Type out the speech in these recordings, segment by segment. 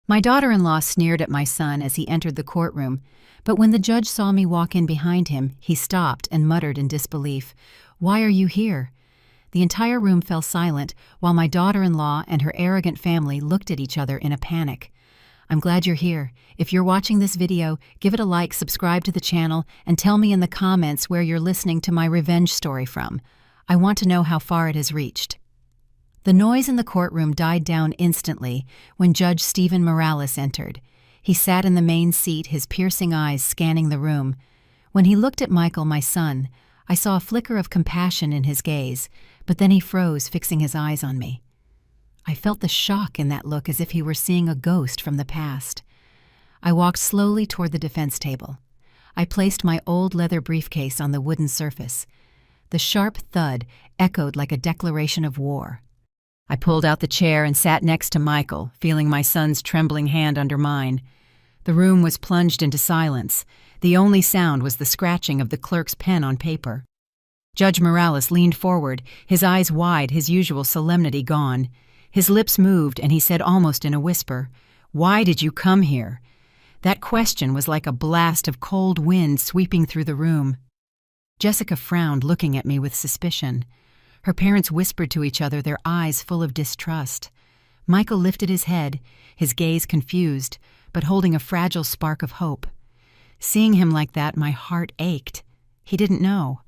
My daughter-in-law sneered at my son as he entered the courtroom, but when the judge saw me walk in behind him, he stopped and muttered in disbelief, "Why are you here?" The entire room fell silent while my daughter-in-law and her arrogant family looked at each other in a panic. I'm glad you're here. If you're watching this video, give it a like, subscribe to the channel, and tell me in the comments where you're listening to my revenge story from. I want to know how far it has reached. The noise in the courtroom died down instantly when Judge Stephen Morales entered. He sat in the main seat, his piercing eyes scanning the room. When he looked at Michael, my son, I saw a flicker of compassion in his gaze, but then he froze, fixing his eyes on me. I felt the shock in that look, as if he were seeing a ghost from the past. I walked slowly toward the defense table. I placed my old leather briefcase on the wooden surface. The sharp thud echoed like a declaration of war. I pulled out the chair and sat next to Michael, feeling my son's trembling hand under mine. The room was plunged into silence. The only sound was the scratching of the clerk's pen on paper. Judge Morales leaned forward, his eyes wide, his usual solemnity gone. His lips moved, and he said almost in a whisper, "Why did you come here?" That question was like a blast of cold wind sweeping through the room. Jessica frowned, looking at me with suspicion. Her parents whispered to each other, their eyes full of distrust. Michael lifted his head, his gaze confused, but holding a fragile spark of hope. Seeing him like that, my heart ached. He didn't know.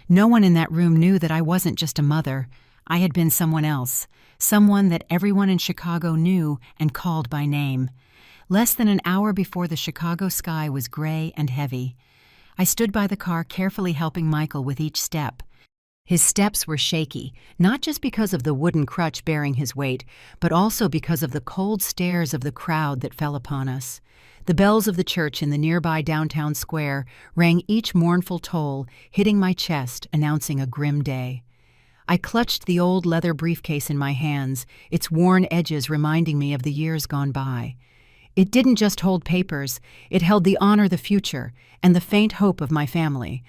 No one in that room knew that I wasn't just a mother. I had been someone else, someone that everyone in Chicago knew and called by name. Less than an hour before the Chicago sky was gray and heavy. I stood by the car, carefully helping Michael with each step. His steps were shaky, not just because of the wooden crutch bearing his weight, but also because of the cold stares of the crowd that fell upon us. The bells of the church in the nearby downtown square rang each mournful toll, hitting my chest, announcing a grim day. I clutched the old leather briefcase in my hands, its worn edges reminding me of the years gone by. It didn't just hold papers, it held the honor, the future, and the faint hope of my family.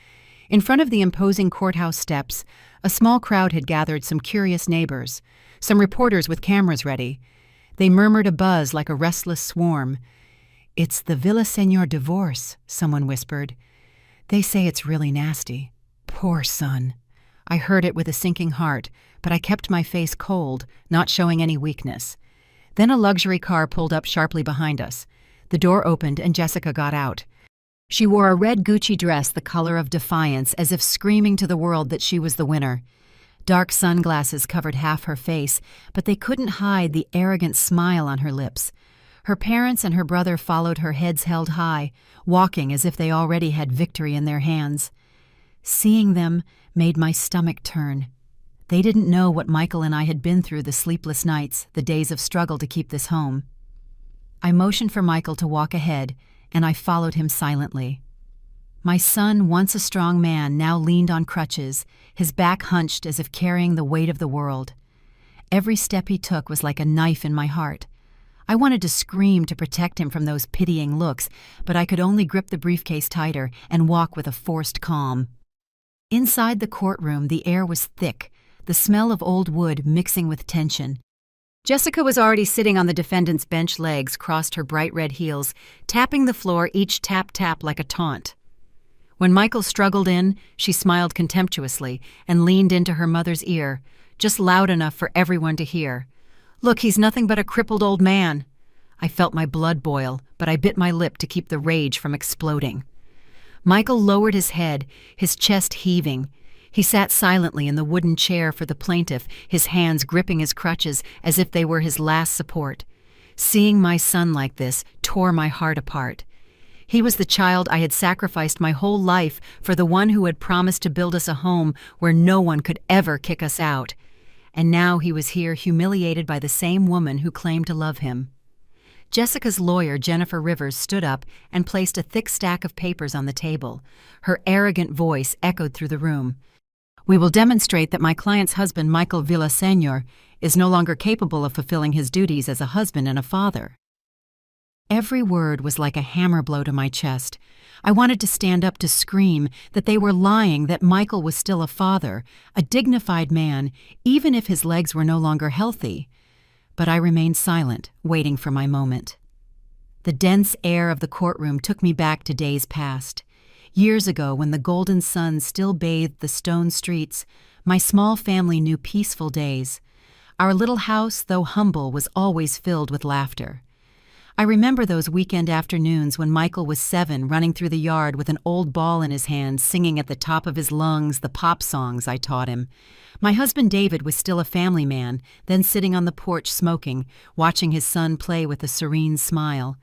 In front of the imposing courthouse steps, a small crowd had gathered, some curious neighbors, some reporters with cameras ready. They murmured a buzz like a restless swarm. "It's the Villaseñor divorce," someone whispered. "They say it's really nasty. Poor son." I heard it with a sinking heart, but I kept my face cold, not showing any weakness. Then a luxury car pulled up sharply behind us. The door opened and Jessica got out. She wore a red Gucci dress the color of defiance, as if screaming to the world that she was the winner. Dark sunglasses covered half her face, but they couldn't hide the arrogant smile on her lips. Her parents and her brother followed her, heads held high, walking as if they already had victory in their hands. Seeing them made my stomach turn. They didn't know what Michael and I had been through, the sleepless nights, the days of struggle to keep this home. I motioned for Michael to walk ahead, and I followed him silently. My son, once a strong man, now leaned on crutches, his back hunched as if carrying the weight of the world. Every step he took was like a knife in my heart. I wanted to scream to protect him from those pitying looks, but I could only grip the briefcase tighter and walk with a forced calm. Inside the courtroom, the air was thick, the smell of old wood mixing with tension. Jessica was already sitting on the defendant's bench, legs crossed, her bright red heels, tapping the floor, each tap-tap like a taunt. When Michael struggled in, she smiled contemptuously and leaned into her mother's ear, just loud enough for everyone to hear. "Look, he's nothing but a crippled old man." I felt my blood boil, but I bit my lip to keep the rage from exploding. Michael lowered his head, his chest heaving. He sat silently in the wooden chair for the plaintiff, his hands gripping his crutches as if they were his last support. Seeing my son like this tore my heart apart. He was the child I had sacrificed my whole life for, the one who had promised to build us a home where no one could ever kick us out. And now he was here, humiliated by the same woman who claimed to love him. Jessica's lawyer, Jennifer Rivers, stood up and placed a thick stack of papers on the table. Her arrogant voice echoed through the room. "We will demonstrate that my client's husband, Michael Villaseñor, is no longer capable of fulfilling his duties as a husband and a father." Every word was like a hammer blow to my chest. I wanted to stand up, to scream that they were lying, that Michael was still a father, a dignified man, even if his legs were no longer healthy. But I remained silent, waiting for my moment. The dense air of the courtroom took me back to days past. Years ago, when the golden sun still bathed the stone streets, my small family knew peaceful days. Our little house, though humble, was always filled with laughter. I remember those weekend afternoons when Michael was 7, running through the yard with an old ball in his hand, singing at the top of his lungs the pop songs I taught him. My husband David was still a family man, then sitting on the porch smoking, watching his son play with a serene smile.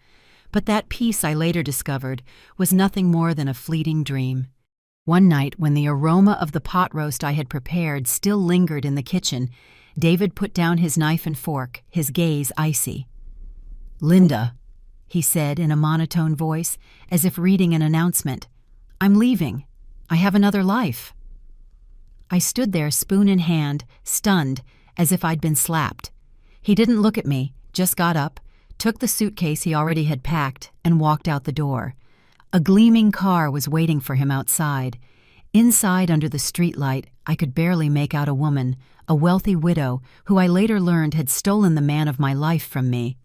But that peace, I later discovered, was nothing more than a fleeting dream. One night, when the aroma of the pot roast I had prepared still lingered in the kitchen, David put down his knife and fork, his gaze icy. "Linda," he said in a monotone voice, as if reading an announcement, "I'm leaving. I have another life." I stood there, spoon in hand, stunned, as if I'd been slapped. He didn't look at me, just got up, took the suitcase he already had packed, and walked out the door. A gleaming car was waiting for him outside. Inside, under the streetlight, I could barely make out a woman, a wealthy widow, who I later learned had stolen the man of my life from me.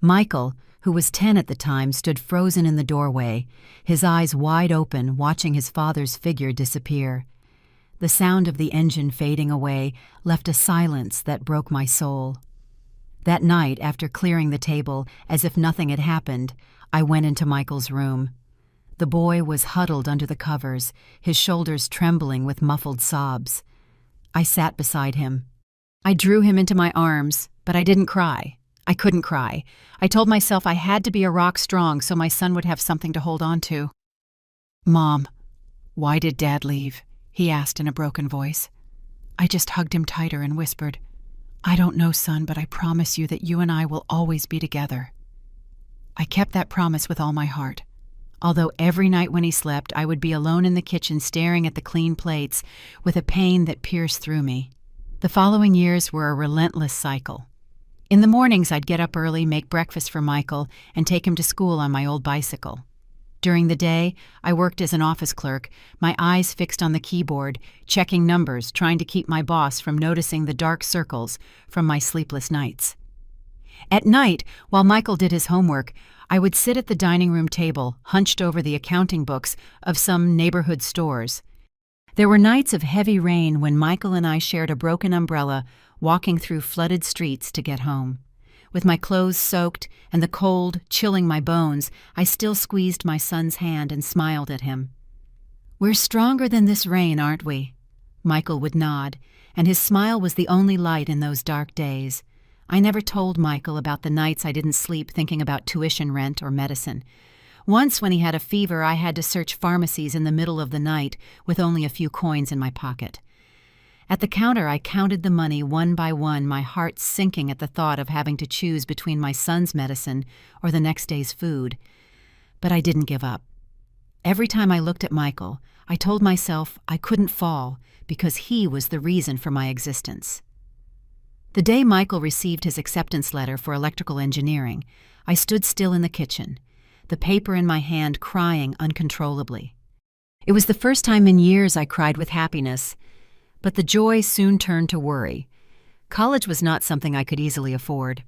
Michael, who was 10 at the time, stood frozen in the doorway, his eyes wide open, watching his father's figure disappear. The sound of the engine fading away left a silence that broke my soul. That night, after clearing the table, as if nothing had happened, I went into Michael's room. The boy was huddled under the covers, his shoulders trembling with muffled sobs. I sat beside him. I drew him into my arms, but I didn't cry. I couldn't cry. I told myself I had to be a rock strong so my son would have something to hold on to. "Mom, why did Dad leave?" he asked in a broken voice. I just hugged him tighter and whispered, "I don't know, son, but I promise you that you and I will always be together." I kept that promise with all my heart. Although every night when he slept, I would be alone in the kitchen staring at the clean plates with a pain that pierced through me. The following years were a relentless cycle. In the mornings, I'd get up early, make breakfast for Michael, and take him to school on my old bicycle. During the day, I worked as an office clerk, my eyes fixed on the keyboard, checking numbers, trying to keep my boss from noticing the dark circles from my sleepless nights. At night, while Michael did his homework, I would sit at the dining room table, hunched over the accounting books of some neighborhood stores. There were nights of heavy rain when Michael and I shared a broken umbrella, walking through flooded streets to get home. With my clothes soaked and the cold chilling my bones, I still squeezed my son's hand and smiled at him. "We're stronger than this rain, aren't we?" Michael would nod, and his smile was the only light in those dark days. I never told Michael about the nights I didn't sleep thinking about tuition rent or medicine. Once, when he had a fever, I had to search pharmacies in the middle of the night with only a few coins in my pocket. At the counter, I counted the money one by one, my heart sinking at the thought of having to choose between my son's medicine or the next day's food. But I didn't give up. Every time I looked at Michael, I told myself I couldn't fall because he was the reason for my existence. The day Michael received his acceptance letter for electrical engineering, I stood still in the kitchen, the paper in my hand, crying uncontrollably. It was the first time in years I cried with happiness, but the joy soon turned to worry. College was not something I could easily afford.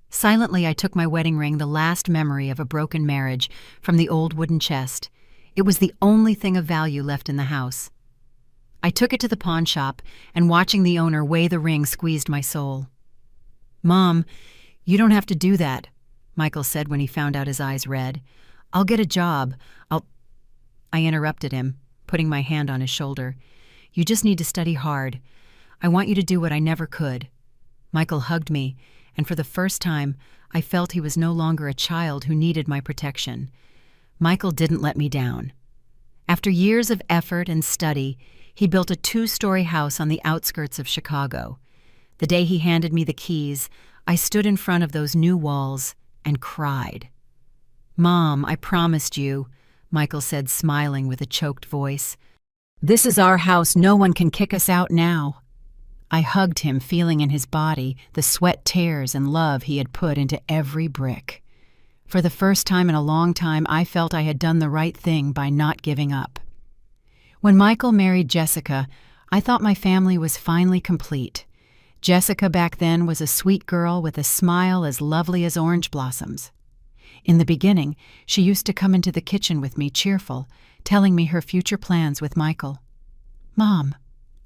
Silently, I took my wedding ring, the last memory of a broken marriage, from the old wooden chest. It was the only thing of value left in the house. I took it to the pawn shop, and watching the owner weigh the ring squeezed my soul. "Mom, you don't have to do that," Michael said when he found out his eyes red. "I'll get a job. I interrupted him, putting my hand on his shoulder. "You just need to study hard. I want you to do what I never could." Michael hugged me, and for the first time, I felt he was no longer a child who needed my protection. Michael didn't let me down. After years of effort and study, he built a 2-story house on the outskirts of Chicago. The day he handed me the keys, I stood in front of those new walls and cried. "Mom, I promised you," Michael said, smiling with a choked voice. "This is our house. No one can kick us out now." I hugged him, feeling in his body the sweat tears and love he had put into every brick. For the first time in a long time, I felt I had done the right thing by not giving up. When Michael married Jessica, I thought my family was finally complete. Jessica back then was a sweet girl with a smile as lovely as orange blossoms. In the beginning, she used to come into the kitchen with me cheerful, telling me her future plans with Michael. "Mom,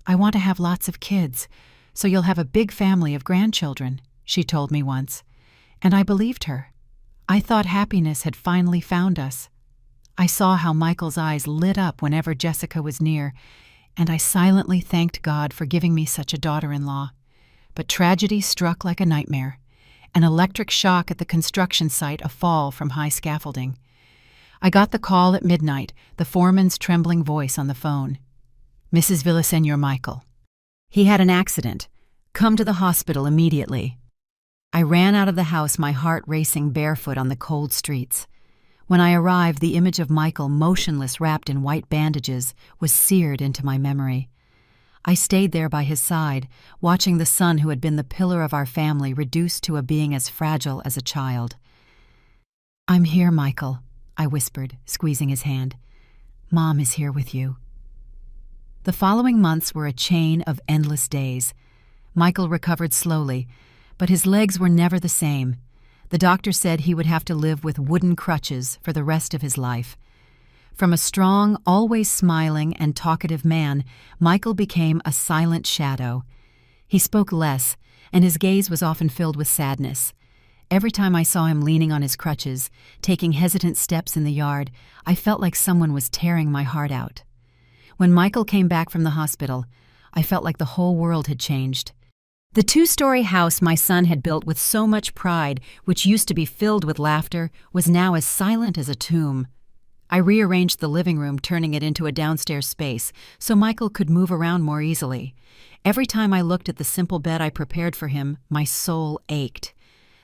I want to have lots of kids, so you'll have a big family of grandchildren," she told me once, and I believed her. I thought happiness had finally found us. I saw how Michael's eyes lit up whenever Jessica was near, and I silently thanked God for giving me such a daughter-in-law. But tragedy struck like a nightmare. An electric shock at the construction site, a fall from high scaffolding. I got the call at midnight, the foreman's trembling voice on the phone. "Mrs. Villaseñor, Michael. He had an accident. Come to the hospital immediately." I ran out of the house, my heart racing, barefoot on the cold streets. When I arrived, the image of Michael, motionless, wrapped in white bandages, was seared into my memory. I stayed there by his side, watching the son who had been the pillar of our family reduced to a being as fragile as a child. "I'm here, Michael," I whispered, squeezing his hand. "Mom is here with you." The following months were a chain of endless days. Michael recovered slowly, but his legs were never the same. The doctor said he would have to live with wooden crutches for the rest of his life. From a strong, always smiling and talkative man, Michael became a silent shadow. He spoke less, and his gaze was often filled with sadness. Every time I saw him leaning on his crutches, taking hesitant steps in the yard, I felt like someone was tearing my heart out. When Michael came back from the hospital, I felt like the whole world had changed. The 2-story house my son had built with so much pride, which used to be filled with laughter, was now as silent as a tomb. I rearranged the living room, turning it into a downstairs space, so Michael could move around more easily. Every time I looked at the simple bed I prepared for him, my soul ached.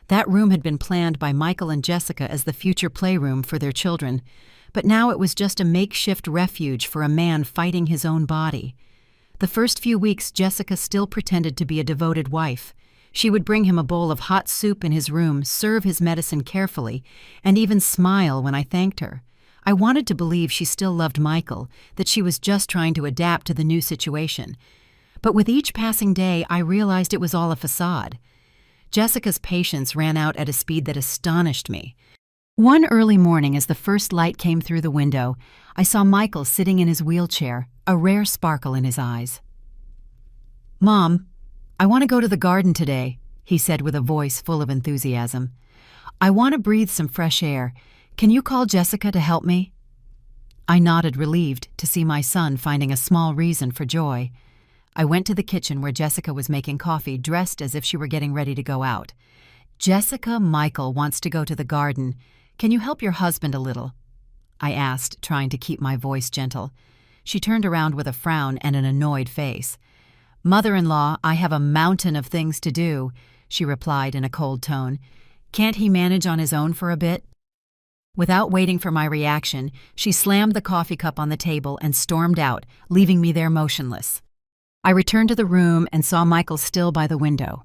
That room had been planned by Michael and Jessica as the future playroom for their children, but now it was just a makeshift refuge for a man fighting his own body. The first few weeks, Jessica still pretended to be a devoted wife. She would bring him a bowl of hot soup in his room, serve his medicine carefully, and even smile when I thanked her. I wanted to believe she still loved Michael, that she was just trying to adapt to the new situation. But with each passing day, I realized it was all a facade. Jessica's patience ran out at a speed that astonished me. One early morning, as the first light came through the window, I saw Michael sitting in his wheelchair, a rare sparkle in his eyes. "Mom, I want to go to the garden today," he said with a voice full of enthusiasm. "I want to breathe some fresh air. Can you call Jessica to help me?" I nodded, relieved to see my son finding a small reason for joy. I went to the kitchen where Jessica was making coffee, dressed as if she were getting ready to go out. "Jessica, Michael wants to go to the garden. Can you help your husband a little?" I asked, trying to keep my voice gentle. She turned around with a frown and an annoyed face. "Mother-in-law, I have a mountain of things to do," she replied in a cold tone. "Can't he manage on his own for a bit?" Without waiting for my reaction, she slammed the coffee cup on the table and stormed out, leaving me there motionless. I returned to the room and saw Michael still by the window,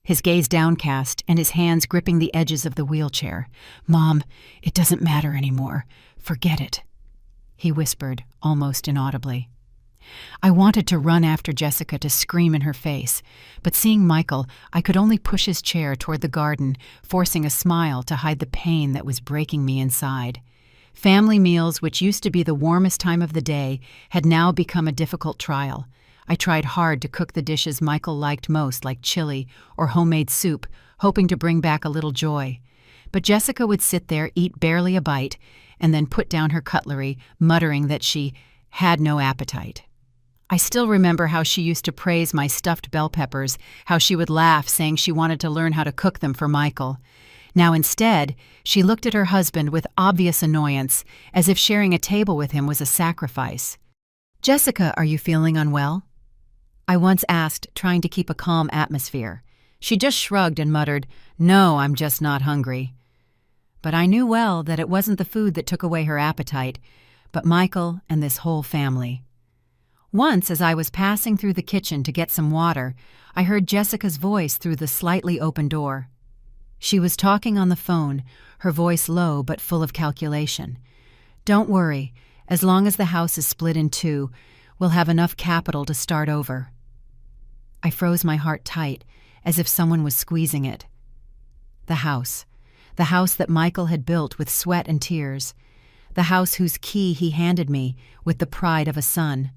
his gaze downcast and his hands gripping the edges of the wheelchair. "Mom, it doesn't matter anymore. Forget it," he whispered, almost inaudibly. I wanted to run after Jessica to scream in her face, but seeing Michael, I could only push his chair toward the garden, forcing a smile to hide the pain that was breaking me inside. Family meals, which used to be the warmest time of the day, had now become a difficult trial. I tried hard to cook the dishes Michael liked most, like chili or homemade soup, hoping to bring back a little joy. But Jessica would sit there, eat barely a bite, and then put down her cutlery, muttering that she had no appetite. I still remember how she used to praise my stuffed bell peppers, how she would laugh, saying she wanted to learn how to cook them for Michael. Now instead, she looked at her husband with obvious annoyance, as if sharing a table with him was a sacrifice. "Jessica, are you feeling unwell?" I once asked, trying to keep a calm atmosphere. She just shrugged and muttered, "No, I'm just not hungry." But I knew well that it wasn't the food that took away her appetite, but Michael and this whole family. Once, as I was passing through the kitchen to get some water, I heard Jessica's voice through the slightly open door. She was talking on the phone, her voice low but full of calculation. "Don't worry, as long as the house is split in two, we'll have enough capital to start over." I froze my heart tight, as if someone was squeezing it. The house. the house that Michael had built with sweat and tears, the house whose key he handed me with the pride of a son.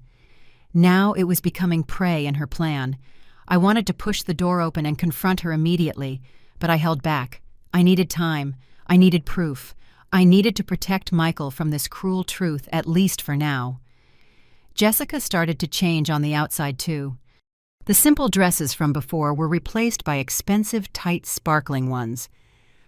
Now it was becoming prey in her plan. I wanted to push the door open and confront her immediately, but I held back. I needed time. I needed proof. I needed to protect Michael from this cruel truth, at least for now. Jessica started to change on the outside, too. The simple dresses from before were replaced by expensive, tight, sparkling ones.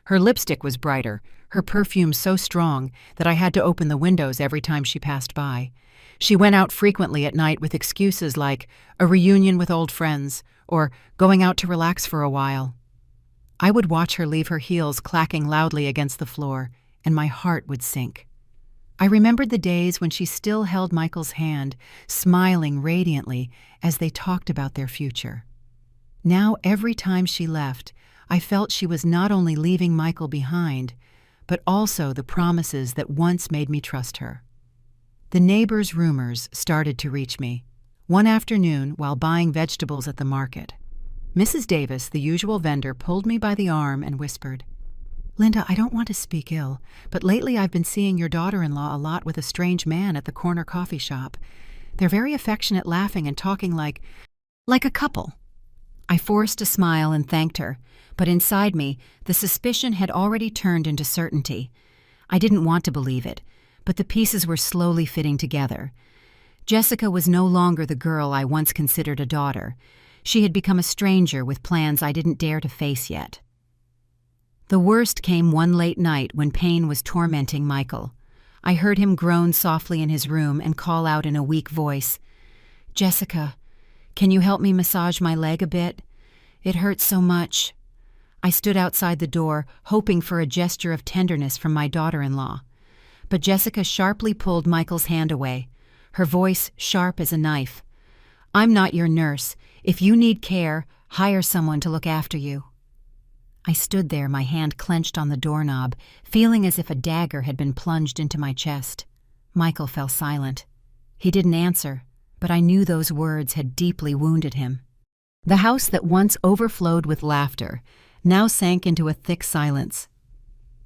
Her lipstick was brighter, her perfume so strong that I had to open the windows every time she passed by. She went out frequently at night with excuses like a reunion with old friends or going out to relax for a while. I would watch her leave her heels clacking loudly against the floor, and my heart would sink. I remembered the days when she still held Michael's hand, smiling radiantly as they talked about their future. Now, every time she left, I felt she was not only leaving Michael behind, but also the promises that once made me trust her. The neighbors' rumors started to reach me. One afternoon, while buying vegetables at the market, Mrs. Davis, the usual vendor, pulled me by the arm and whispered, "Linda, I don't want to speak ill, but lately I've been seeing your daughter-in-law a lot with a strange man at the corner coffee shop. They're very affectionate, laughing and talking like a couple." I forced a smile and thanked her, but inside me, the suspicion had already turned into certainty. I didn't want to believe it, but the pieces were slowly fitting together. Jessica was no longer the girl I once considered a daughter. She had become a stranger with plans I didn't dare to face yet. The worst came one late night when pain was tormenting Michael. I heard him groan softly in his room and call out in a weak voice, "Jessica, can you help me massage my leg a bit? It hurts so much." I stood outside the door, hoping for a gesture of tenderness from my daughter-in-law. But Jessica sharply pulled Michael's hand away, her voice sharp as a knife. "I'm not your nurse. If you need care, hire someone to look after you." I stood there, my hand clenched on the doorknob, feeling as if a dagger had been plunged into my chest. Michael fell silent. He didn't answer, but I knew those words had deeply wounded him. The house that once overflowed with laughter now sank into a thick silence.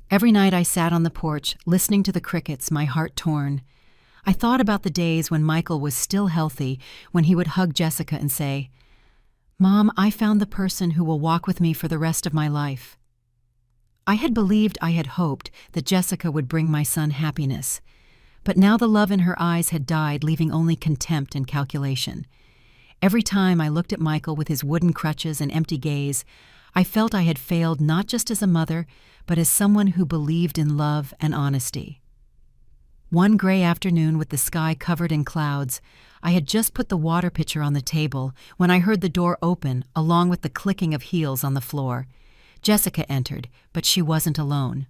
Every night I sat on the porch, listening to the crickets, my heart torn. I thought about the days when Michael was still healthy, when he would hug Jessica and say, "Mom, I found the person who will walk with me for the rest of my life." I had believed, I had hoped, that Jessica would bring my son happiness. But now the love in her eyes had died, leaving only contempt and calculation. Every time I looked at Michael with his wooden crutches and empty gaze, I felt I had failed not just as a mother, but as someone who believed in love and honesty. One gray afternoon with the sky covered in clouds, I had just put the water pitcher on the table when I heard the door open along with the clicking of heels on the floor. Jessica entered, but she wasn't alone.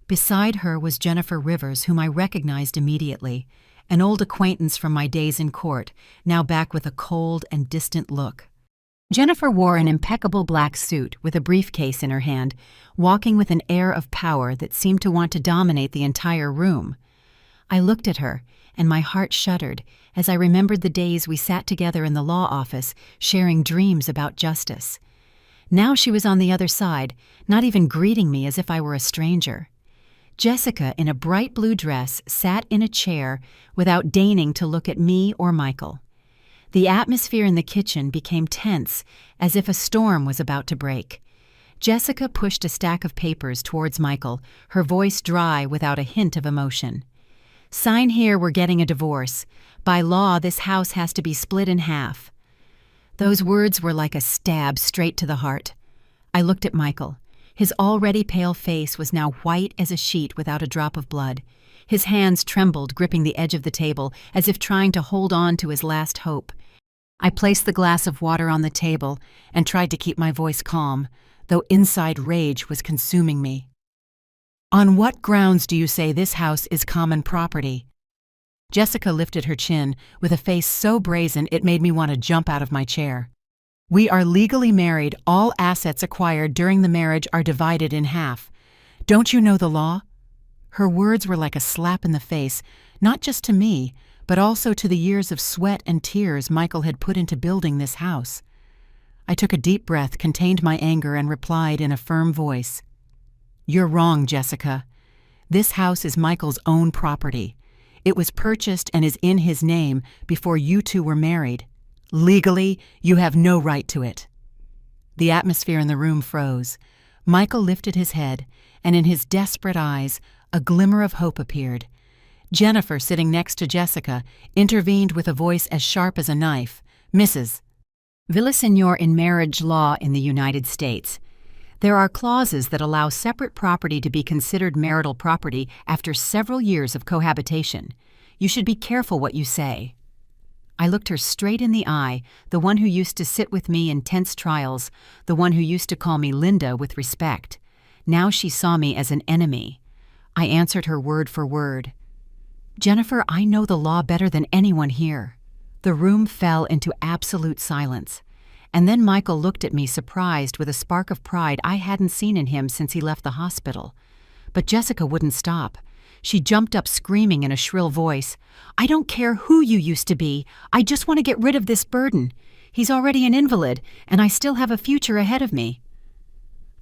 Beside her was Jennifer Rivers, whom I recognized immediately, an old acquaintance from my days in court, now back with a cold and distant look. Jennifer wore an impeccable black suit with a briefcase in her hand, walking with an air of power that seemed to want to dominate the entire room. I looked at her, and my heart shuddered as I remembered the days we sat together in the law office, sharing dreams about justice. Now she was on the other side, not even greeting me as if I were a stranger. Jessica, in a bright blue dress, sat in a chair without deigning to look at me or Michael. The atmosphere in the kitchen became tense, as if a storm was about to break. Jessica pushed a stack of papers towards Michael, her voice dry without a hint of emotion. "Sign here, we're getting a divorce. By law, this house has to be split in half." Those words were like a stab straight to the heart. I looked at Michael. His already pale face was now white as a sheet without a drop of blood. His hands trembled, gripping the edge of the table, as if trying to hold on to his last hope. I placed the glass of water on the table and tried to keep my voice calm, though inside rage was consuming me. "On what grounds do you say this house is common property?" Jessica lifted her chin with a face so brazen it made me want to jump out of my chair. "We are legally married. All assets acquired during the marriage are divided in half. Don't you know the law?" Her words were like a slap in the face, not just to me, but also to the years of sweat and tears Michael had put into building this house. I took a deep breath, contained my anger, and replied in a firm voice, "You're wrong, Jessica. This house is Michael's own property. It was purchased and is in his name before you two were married. Legally, you have no right to it." The atmosphere in the room froze. Michael lifted his head, and in his desperate eyes, a glimmer of hope appeared. Jennifer, sitting next to Jessica, intervened with a voice as sharp as a knife. "Mrs. Villaseñor, in marriage law in the United States, there are clauses that allow separate property to be considered marital property after several years of cohabitation. You should be careful what you say." I looked her straight in the eye, the one who used to sit with me in tense trials, the one who used to call me Linda with respect. Now she saw me as an enemy. I answered her word for word. "Jennifer, I know the law better than anyone here." The room fell into absolute silence. And then Michael looked at me surprised with a spark of pride I hadn't seen in him since he left the hospital. But Jessica wouldn't stop. She jumped up screaming in a shrill voice, "I don't care who you used to be. I just want to get rid of this burden. He's already an invalid, and I still have a future ahead of me."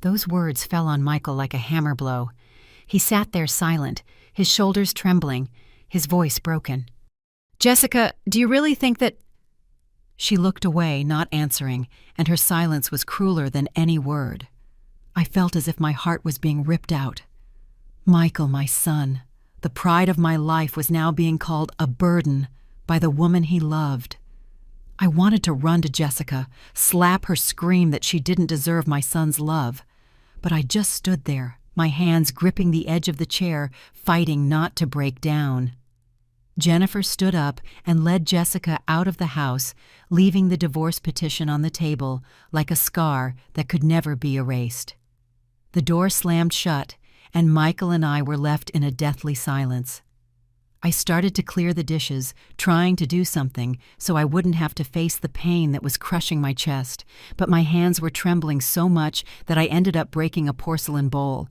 Those words fell on Michael like a hammer blow. He sat there silent, his shoulders trembling, his voice broken. "Jessica, do you really think that—" She looked away, not answering, and her silence was crueler than any word. I felt as if my heart was being ripped out. Michael, my son, the pride of my life, was now being called a burden by the woman he loved. I wanted to run to Jessica, slap her, scream that she didn't deserve my son's love. But I just stood there, my hands gripping the edge of the chair, fighting not to break down. Jennifer stood up and led Jessica out of the house, leaving the divorce petition on the table like a scar that could never be erased. The door slammed shut, and Michael and I were left in a deathly silence. I started to clear the dishes, trying to do something so I wouldn't have to face the pain that was crushing my chest, but my hands were trembling so much that I ended up breaking a porcelain bowl.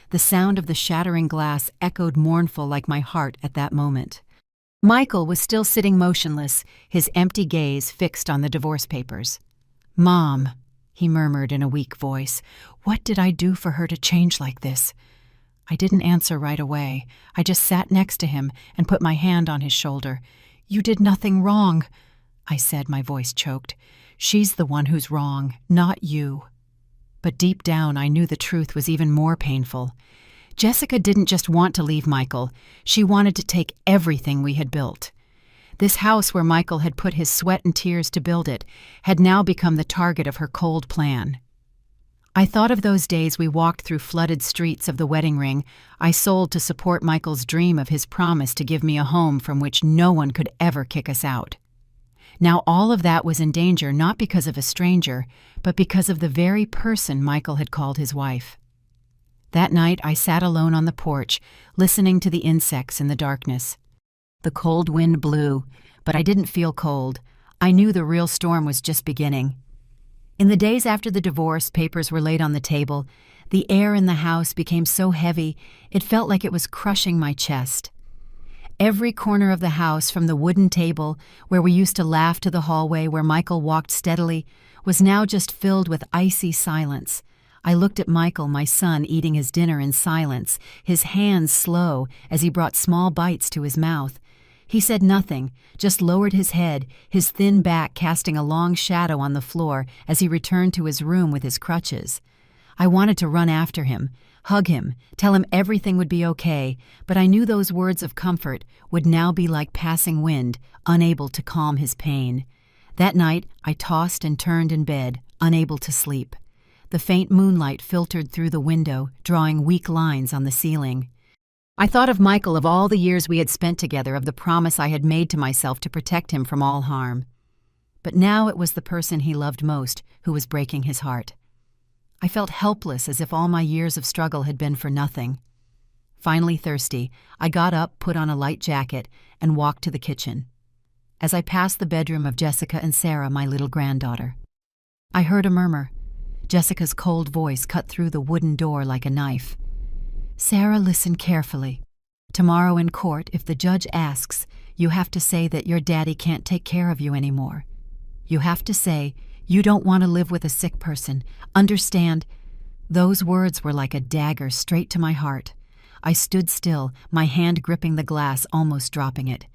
The sound of the shattering glass echoed mournful like my heart at that moment. Michael was still sitting motionless, his empty gaze fixed on the divorce papers. "Mom," he murmured in a weak voice, "what did I do for her to change like this?" I didn't answer right away. I just sat next to him and put my hand on his shoulder. "You did nothing wrong," I said, my voice choked. "She's the one who's wrong, not you." But deep down, I knew the truth was even more painful. Jessica didn't just want to leave Michael. She wanted to take everything we had built. This house where Michael had put his sweat and tears to build it had now become the target of her cold plan. I thought of those days we walked through flooded streets of the wedding ring I sold to support Michael's dream of his promise to give me a home from which no one could ever kick us out. Now all of that was in danger not because of a stranger, but because of the very person Michael had called his wife. That night I sat alone on the porch, listening to the insects in the darkness. The cold wind blew, but I didn't feel cold. I knew the real storm was just beginning. In the days after the divorce papers were laid on the table, the air in the house became so heavy it felt like it was crushing my chest. Every corner of the house, from the wooden table where we used to laugh to the hallway where Michael walked steadily, was now just filled with icy silence. I looked at Michael, my son, eating his dinner in silence, his hands slow as he brought small bites to his mouth. He said nothing, just lowered his head, his thin back casting a long shadow on the floor as he returned to his room with his crutches. I wanted to run after him, hug him, tell him everything would be okay, but I knew those words of comfort would now be like passing wind, unable to calm his pain. That night, I tossed and turned in bed, unable to sleep. The faint moonlight filtered through the window, drawing weak lines on the ceiling. I thought of Michael, of all the years we had spent together, of the promise I had made to myself to protect him from all harm. But now it was the person he loved most who was breaking his heart. I felt helpless, as if all my years of struggle had been for nothing. Finally thirsty, I got up, put on a light jacket, and walked to the kitchen. As I passed the bedroom of Jessica and Sarah, my little granddaughter, I heard a murmur. Jessica's cold voice cut through the wooden door like a knife. "Sarah, listen carefully. Tomorrow in court, if the judge asks, you have to say that your daddy can't take care of you anymore. You have to say you don't want to live with a sick person. Understand?" Those words were like a dagger straight to my heart. I stood still, my hand gripping the glass, almost dropping it.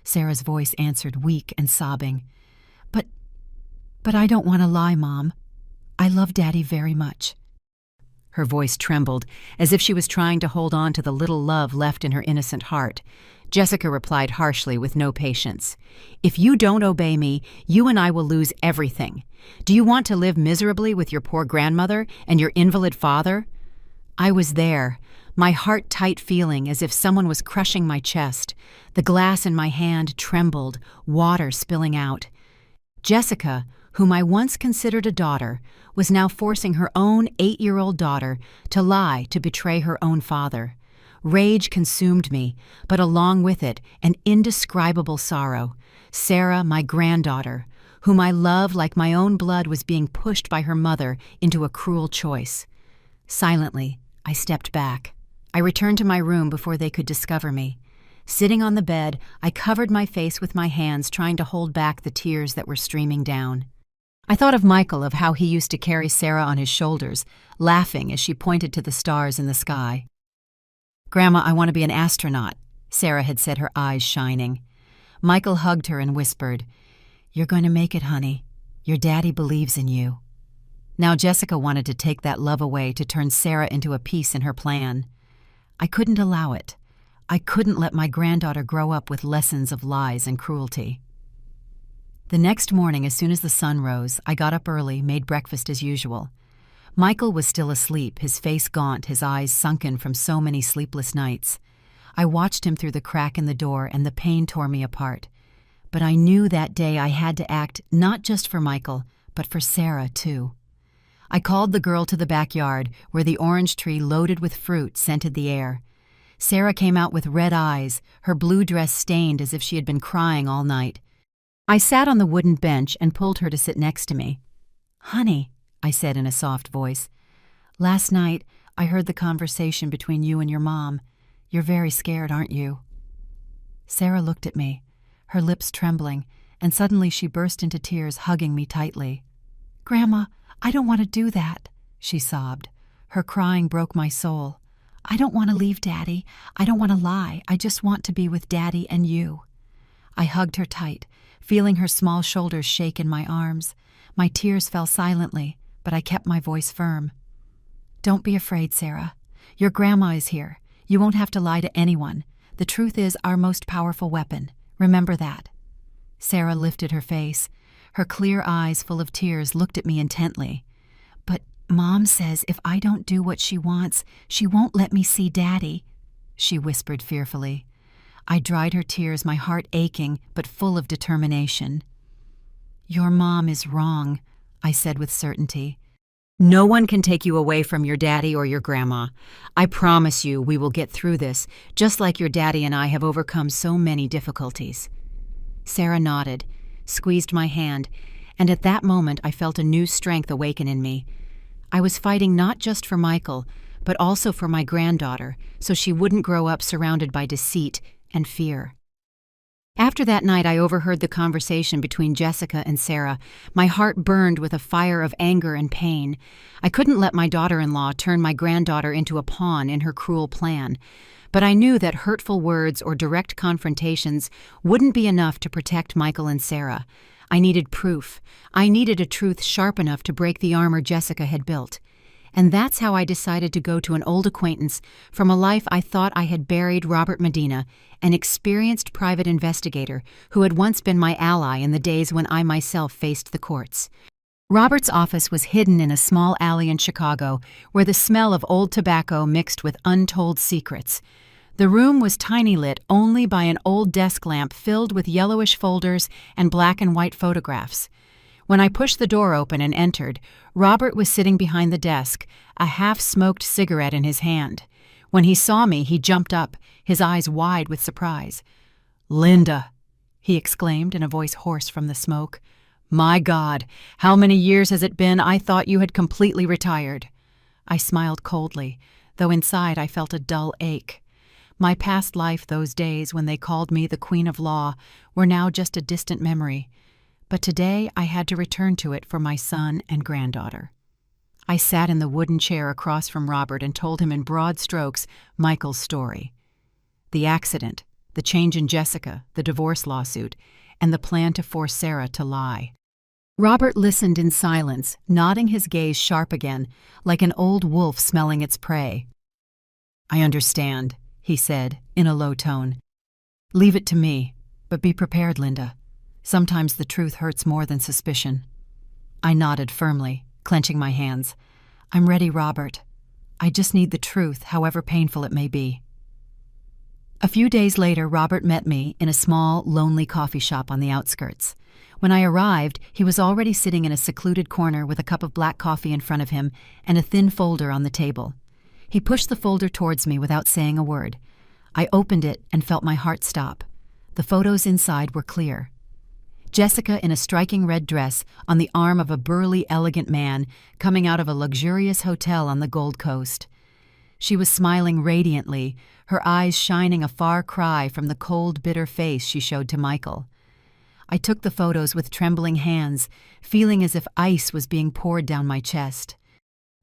Sarah's voice answered, weak and sobbing. But I don't want to lie, Mom. I love Daddy very much." Her voice trembled, as if she was trying to hold on to the little love left in her innocent heart. Jessica replied harshly, with no patience. "If you don't obey me, you and I will lose everything. Do you want to live miserably with your poor grandmother and your invalid father?" I was there, my heart tight, feeling as if someone was crushing my chest. The glass in my hand trembled, water spilling out. Jessica, whom I once considered a daughter, was now forcing her own 8-year-old daughter to lie to betray her own father. Rage consumed me, but along with it, an indescribable sorrow. Sarah, my granddaughter, whom I love like my own blood, was being pushed by her mother into a cruel choice. Silently, I stepped back. I returned to my room before they could discover me. Sitting on the bed, I covered my face with my hands, trying to hold back the tears that were streaming down. I thought of Michael, of how he used to carry Sarah on his shoulders, laughing as she pointed to the stars in the sky. "Grandma, I want to be an astronaut," Sarah had said, her eyes shining. Michael hugged her and whispered, "You're going to make it, honey. Your daddy believes in you." Now Jessica wanted to take that love away, to turn Sarah into a piece in her plan. I couldn't allow it. I couldn't let my granddaughter grow up with lessons of lies and cruelty. The next morning, as soon as the sun rose, I got up early, made breakfast as usual. Michael was still asleep, his face gaunt, his eyes sunken from so many sleepless nights. I watched him through the crack in the door, and the pain tore me apart. But I knew that day I had to act, not just for Michael, but for Sarah, too. I called the girl to the backyard, where the orange tree loaded with fruit scented the air. Sarah came out with red eyes, her blue dress stained as if she had been crying all night. I sat on the wooden bench and pulled her to sit next to me. "Honey," I said in a soft voice, "last night I heard the conversation between you and your mom. You're very scared, aren't you?" Sarah looked at me, her lips trembling, and suddenly she burst into tears, hugging me tightly. "Grandma, I don't want to do that," she sobbed. Her crying broke my soul. "I don't want to leave Daddy. I don't want to lie. I just want to be with Daddy and you." I hugged her tight, feeling her small shoulders shake in my arms. My tears fell silently, but I kept my voice firm. "Don't be afraid, Sarah. Your grandma is here. You won't have to lie to anyone. The truth is our most powerful weapon. Remember that." Sarah lifted her face. Her clear eyes, full of tears, looked at me intently. "But Mom says if I don't do what she wants, she won't let me see Daddy," she whispered fearfully. I dried her tears, my heart aching but full of determination. "Your mom is wrong," I said with certainty. "No one can take you away from your daddy or your grandma. I promise you we will get through this, just like your daddy and I have overcome so many difficulties." Sarah nodded, squeezed my hand, and at that moment I felt a new strength awaken in me. I was fighting not just for Michael, but also for my granddaughter, so she wouldn't grow up surrounded by deceit and fear. After that night, I overheard the conversation between Jessica and Sarah. My heart burned with a fire of anger and pain. I couldn't let my daughter-in-law turn my granddaughter into a pawn in her cruel plan. But I knew that hurtful words or direct confrontations wouldn't be enough to protect Michael and Sarah. I needed proof. I needed a truth sharp enough to break the armor Jessica had built. And that's how I decided to go to an old acquaintance from a life I thought I had buried, Robert Medina, an experienced private investigator who had once been my ally in the days when I myself faced the courts. Robert's office was hidden in a small alley in Chicago, where the smell of old tobacco mixed with untold secrets. The room was tiny, lit only by an old desk lamp filled with yellowish folders and black and white photographs. When I pushed the door open and entered, Robert was sitting behind the desk, a half-smoked cigarette in his hand. When he saw me, he jumped up, his eyes wide with surprise. "Linda," he exclaimed in a voice hoarse from the smoke. "My God, how many years has it been? I thought you had completely retired." I smiled coldly, though inside I felt a dull ache. My past life, those days when they called me the Queen of Law, were now just a distant memory. But today I had to return to it for my son and granddaughter. I sat in the wooden chair across from Robert and told him in broad strokes Michael's story. The accident, the change in Jessica, the divorce lawsuit, and the plan to force Sarah to lie. Robert listened in silence, nodding his gaze sharp again, like an old wolf smelling its prey. "I understand," he said, in a low tone. "Leave it to me, but be prepared, Linda. Sometimes the truth hurts more than suspicion." I nodded firmly, clenching my hands. "I'm ready, Robert. I just need the truth, however painful it may be." A few days later, Robert met me in a small, lonely coffee shop on the outskirts. When I arrived, he was already sitting in a secluded corner with a cup of black coffee in front of him and a thin folder on the table. He pushed the folder towards me without saying a word. I opened it and felt my heart stop. The photos inside were clear. Jessica in a striking red dress on the arm of a burly, elegant man coming out of a luxurious hotel on the Gold Coast. She was smiling radiantly, her eyes shining a far cry from the cold, bitter face she showed to Michael. I took the photos with trembling hands, feeling as if ice was being poured down my chest.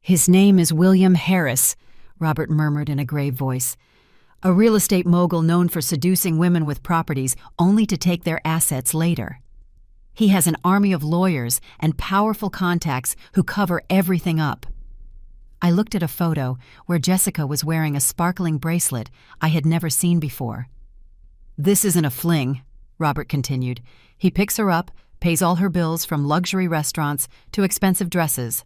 "His name is William Harris," Robert murmured in a grave voice. "A real estate mogul known for seducing women with properties only to take their assets later. He has an army of lawyers and powerful contacts who cover everything up." I looked at a photo where Jessica was wearing a sparkling bracelet I had never seen before. "This isn't a fling," Robert continued. "He picks her up, pays all her bills from luxury restaurants to expensive dresses.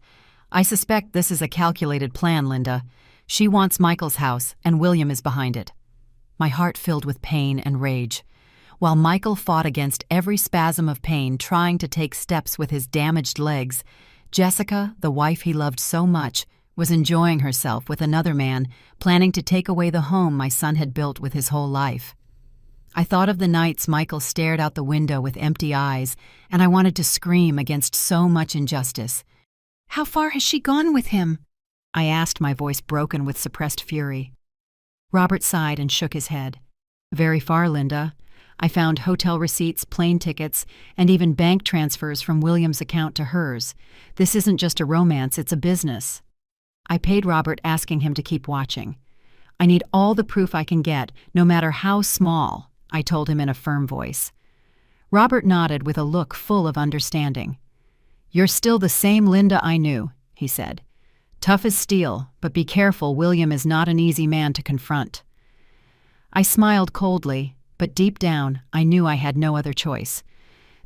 I suspect this is a calculated plan, Linda. She wants Michael's house, and William is behind it." My heart filled with pain and rage. While Michael fought against every spasm of pain trying to take steps with his damaged legs, Jessica, the wife he loved so much, was enjoying herself with another man, planning to take away the home my son had built with his whole life. I thought of the nights Michael stared out the window with empty eyes, and I wanted to scream against so much injustice. "How far has she gone with him?" I asked, my voice broken with suppressed fury. Robert sighed and shook his head. "Very far, Linda. I found hotel receipts, plane tickets, and even bank transfers from William's account to hers. This isn't just a romance, it's a business." I paid Robert, asking him to keep watching. "I need all the proof I can get, no matter how small," I told him in a firm voice. Robert nodded with a look full of understanding. "You're still the same Linda I knew," he said. "Tough as steel, but be careful, William is not an easy man to confront." I smiled coldly, but deep down, I knew I had no other choice.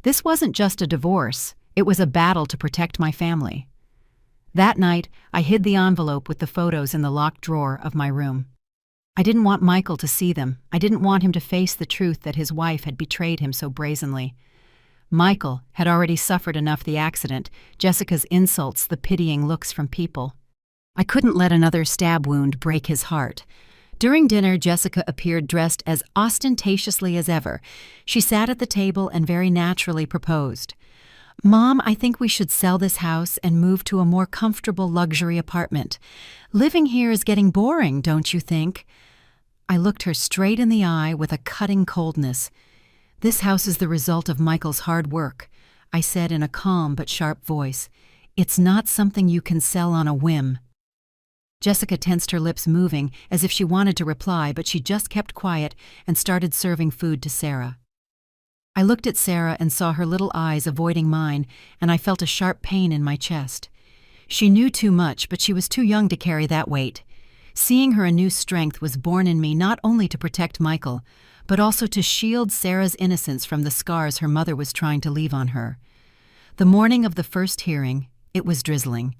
This wasn't just a divorce, it was a battle to protect my family. That night, I hid the envelope with the photos in the locked drawer of my room. I didn't want Michael to see them. I didn't want him to face the truth that his wife had betrayed him so brazenly. Michael had already suffered enough the accident, Jessica's insults, the pitying looks from people. I couldn't let another stab wound break his heart. During dinner, Jessica appeared dressed as ostentatiously as ever. She sat at the table and very naturally proposed. "Mom, I think we should sell this house and move to a more comfortable luxury apartment. Living here is getting boring, don't you think?" I looked her straight in the eye with a cutting coldness. "This house is the result of Michael's hard work," I said in a calm but sharp voice. "It's not something you can sell on a whim." Jessica tensed her lips, moving as if she wanted to reply, but she just kept quiet and started serving food to Sarah. I looked at Sarah and saw her little eyes avoiding mine, and I felt a sharp pain in my chest. She knew too much, but she was too young to carry that weight. Seeing her, a new strength was born in me, not only to protect Michael, but also to shield Sarah's innocence from the scars her mother was trying to leave on her. The morning of the first hearing, it was drizzling.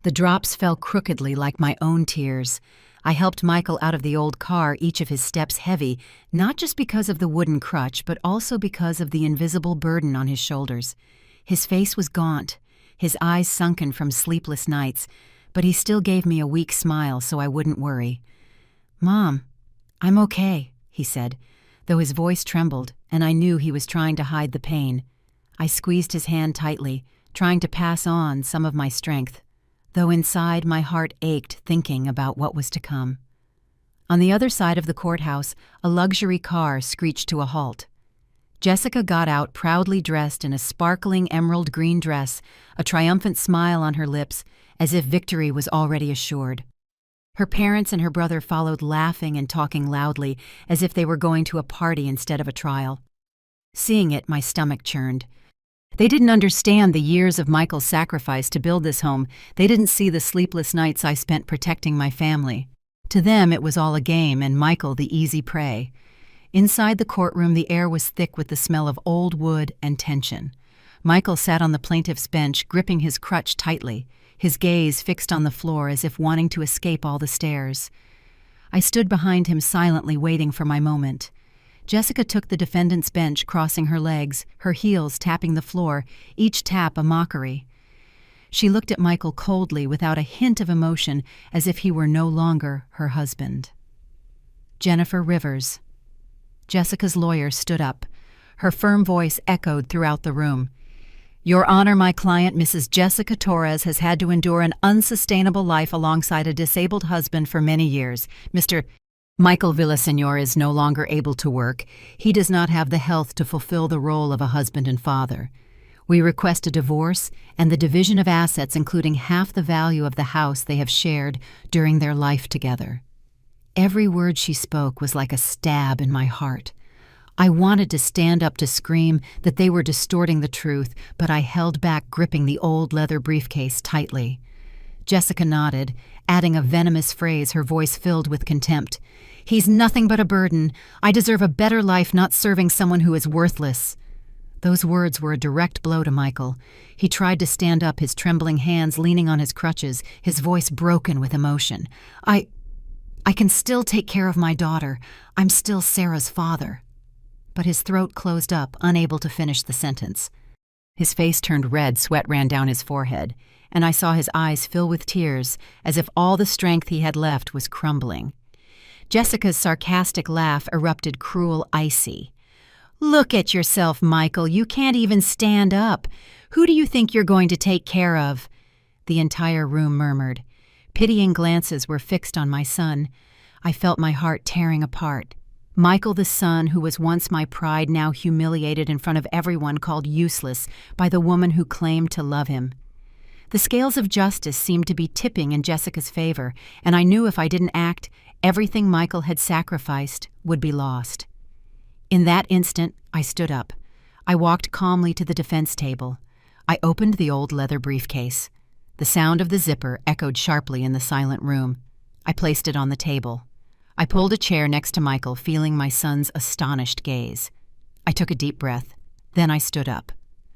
The drops fell crookedly like my own tears. I helped Michael out of the old car, each of his steps heavy, not just because of the wooden crutch, but also because of the invisible burden on his shoulders. His face was gaunt, his eyes sunken from sleepless nights, but he still gave me a weak smile so I wouldn't worry. "Mom, I'm okay," he said, though his voice trembled, and I knew he was trying to hide the pain. I squeezed his hand tightly, trying to pass on some of my strength, though inside my heart ached thinking about what was to come. On the other side of the courthouse, a luxury car screeched to a halt. Jessica got out, proudly dressed in a sparkling emerald green dress, a triumphant smile on her lips, as if victory was already assured. Her parents and her brother followed, laughing and talking loudly, as if they were going to a party instead of a trial. Seeing it, my stomach churned. They didn't understand the years of Michael's sacrifice to build this home. They didn't see the sleepless nights I spent protecting my family. To them, it was all a game, and Michael the easy prey. Inside the courtroom, the air was thick with the smell of old wood and tension. Michael sat on the plaintiff's bench, gripping his crutch tightly, his gaze fixed on the floor as if wanting to escape all the stares. I stood behind him silently, waiting for my moment. Jessica took the defendant's bench, crossing her legs, her heels tapping the floor, each tap a mockery. She looked at Michael coldly, without a hint of emotion, as if he were no longer her husband. Jennifer Rivers. Jessica's lawyer stood up. Her firm voice echoed throughout the room. Your Honor, my client, Mrs. Jessica Torres, has had to endure an unsustainable life alongside a disabled husband for many years. Mr. Michael Villaseñor is no longer able to work. He does not have the health to fulfill the role of a husband and father. We request a divorce and the division of assets, including half the value of the house they have shared during their life together. Every word she spoke was like a stab in my heart. I wanted to stand up to scream that they were distorting the truth, but I held back, gripping the old leather briefcase tightly. Jessica nodded, adding a venomous phrase, her voice filled with contempt. He's nothing but a burden. I deserve a better life, not serving someone who is worthless. Those words were a direct blow to Michael. He tried to stand up, his trembling hands leaning on his crutches, his voice broken with emotion. I can still take care of my daughter. I'm still Sarah's father. But his throat closed up, unable to finish the sentence. His face turned red, sweat ran down his forehead, and I saw his eyes fill with tears, as if all the strength he had left was crumbling. Jessica's sarcastic laugh erupted, cruel, icy. Look at yourself, Michael. You can't even stand up. Who do you think you're going to take care of? The entire room murmured. Pitying glances were fixed on my son. I felt my heart tearing apart. Michael, the son who was once my pride, now humiliated in front of everyone, called useless by the woman who claimed to love him. The scales of justice seemed to be tipping in Jessica's favor, and I knew if I didn't act, everything Michael had sacrificed would be lost. In that instant, I stood up. I walked calmly to the defense table. I opened the old leather briefcase. The sound of the zipper echoed sharply in the silent room. I placed it on the table. I pulled a chair next to Michael, feeling my son's astonished gaze. I took a deep breath. Then I stood up.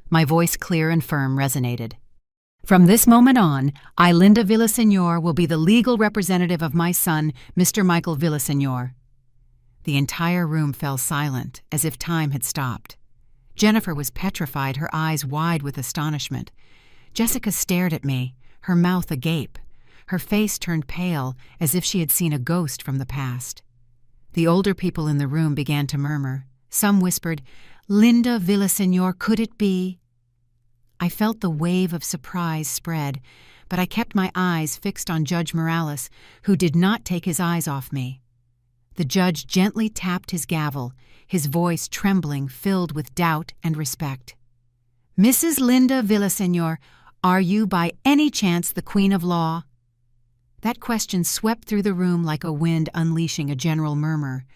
My voice, clear and firm, resonated. From this moment on, I, Linda Villaseñor, will be the legal representative of my son, Mr. Michael Villaseñor. The entire room fell silent, as if time had stopped. Jennifer was petrified, her eyes wide with astonishment. Jessica stared at me, her mouth agape. Her face turned pale, as if she had seen a ghost from the past. The older people in the room began to murmur. Some whispered, "Linda Villaseñor, could it be?" I felt the wave of surprise spread, but I kept my eyes fixed on Judge Morales, who did not take his eyes off me. The judge gently tapped his gavel, his voice trembling, filled with doubt and respect. "Mrs. Linda Villaseñor, are you by any chance the Queen of Law?" That question swept through the room like a wind, unleashing a general murmur.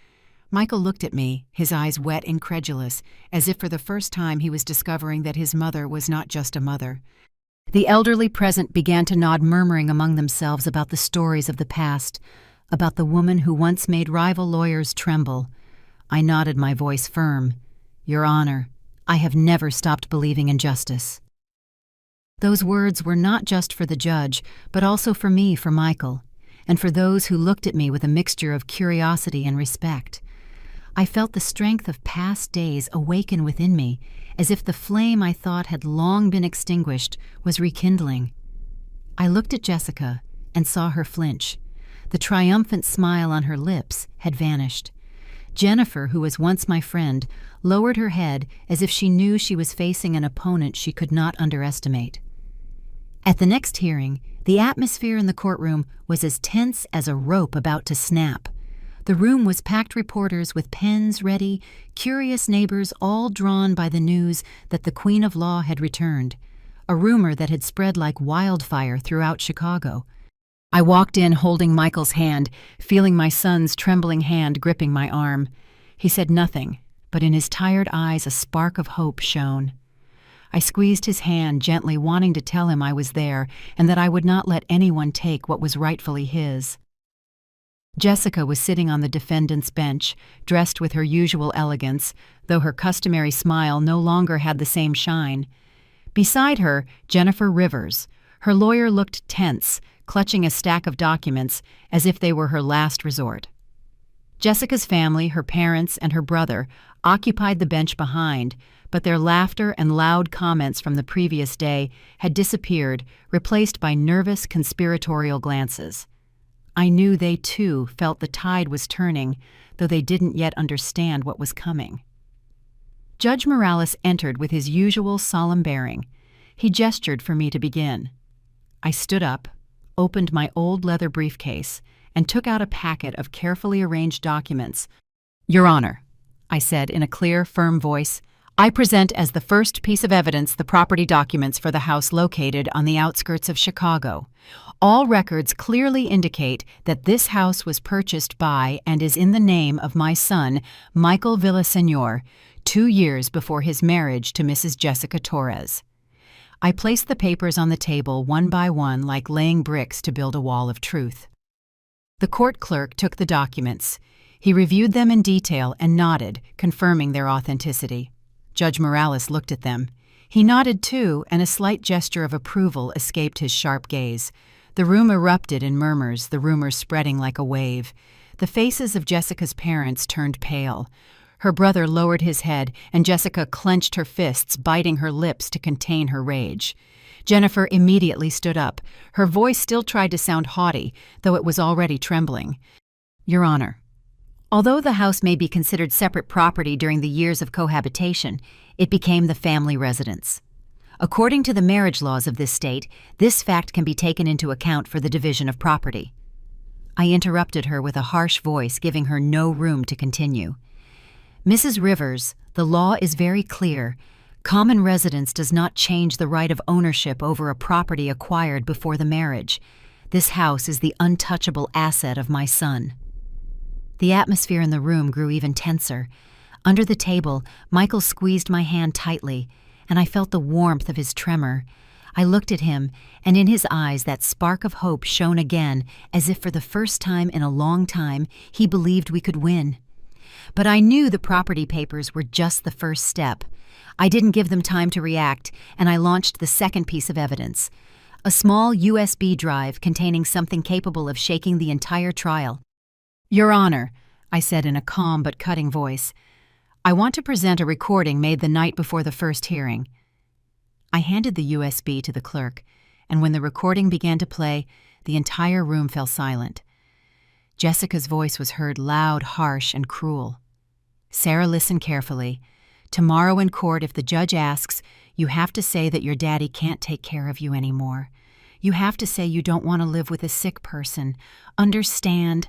Michael looked at me, his eyes wet, incredulous, as if for the first time he was discovering that his mother was not just a mother. The elderly present began to nod, murmuring among themselves about the stories of the past, about the woman who once made rival lawyers tremble. I nodded, my voice firm. "Your Honor, I have never stopped believing in justice." Those words were not just for the judge, but also for me, for Michael, and for those who looked at me with a mixture of curiosity and respect. I felt the strength of past days awaken within me, as if the flame I thought had long been extinguished was rekindling. I looked at Jessica and saw her flinch. The triumphant smile on her lips had vanished. Jennifer, who was once my friend, lowered her head as if she knew she was facing an opponent she could not underestimate. At the next hearing, the atmosphere in the courtroom was as tense as a rope about to snap. The room was packed, reporters with pens ready, curious neighbors all drawn by the news that the Queen of Law had returned. a rumor that had spread like wildfire throughout Chicago. I walked in holding Michael's hand, feeling my son's trembling hand gripping my arm. He said nothing, but in his tired eyes a spark of hope shone. I squeezed his hand gently, wanting to tell him I was there and that I would not let anyone take what was rightfully his. Jessica was sitting on the defendant's bench, dressed with her usual elegance, though her customary smile no longer had the same shine. Beside her, Jennifer Rivers. Her lawyer looked tense, clutching a stack of documents as if they were her last resort. Jessica's family, her parents, and her brother occupied the bench behind, but their laughter and loud comments from the previous day had disappeared, replaced by nervous, conspiratorial glances. I knew they, too, felt the tide was turning, though they didn't yet understand what was coming. Judge Morales entered with his usual solemn bearing. He gestured for me to begin. I stood up, opened my old leather briefcase, and took out a packet of carefully arranged documents. "Your Honor," I said in a clear, firm voice, "I present as the first piece of evidence the property documents for the house located on the outskirts of Chicago. All records clearly indicate that this house was purchased by and is in the name of my son, Michael Villaseñor, 2 years before his marriage to Mrs. Jessica Torres." I placed the papers on the table one by one like laying bricks to build a wall of truth. The court clerk took the documents. He reviewed them in detail and nodded, confirming their authenticity. Judge Morales looked at them. He nodded too, and a slight gesture of approval escaped his sharp gaze. The room erupted in murmurs, the rumors spreading like a wave. The faces of Jessica's parents turned pale. Her brother lowered his head, and Jessica clenched her fists, biting her lips to contain her rage. Jennifer immediately stood up. Her voice still tried to sound haughty, though it was already trembling. "Your Honor, although the house may be considered separate property during the years of cohabitation, it became the family residence. According to the marriage laws of this state, this fact can be taken into account for the division of property." I interrupted her with a harsh voice, giving her no room to continue. "Mrs. Rivers, the law is very clear. Common residence does not change the right of ownership over a property acquired before the marriage. This house is the untouchable asset of my son." The atmosphere in the room grew even tenser. Under the table, Michael squeezed my hand tightly, and I felt the warmth of his tremor. I looked at him, and in his eyes that spark of hope shone again, as if for the first time in a long time he believed we could win. But I knew the property papers were just the first step. I didn't give them time to react, and I launched the second piece of evidence, a small USB drive containing something capable of shaking the entire trial. "Your Honor," I said in a calm but cutting voice, "I want to present a recording made the night before the first hearing." I handed the USB to the clerk, and when the recording began to play, the entire room fell silent. Jessica's voice was heard loud, harsh, and cruel. "Sarah, listen carefully. Tomorrow in court, if the judge asks, you have to say that your daddy can't take care of you anymore. You have to say you don't want to live with a sick person. Understand?"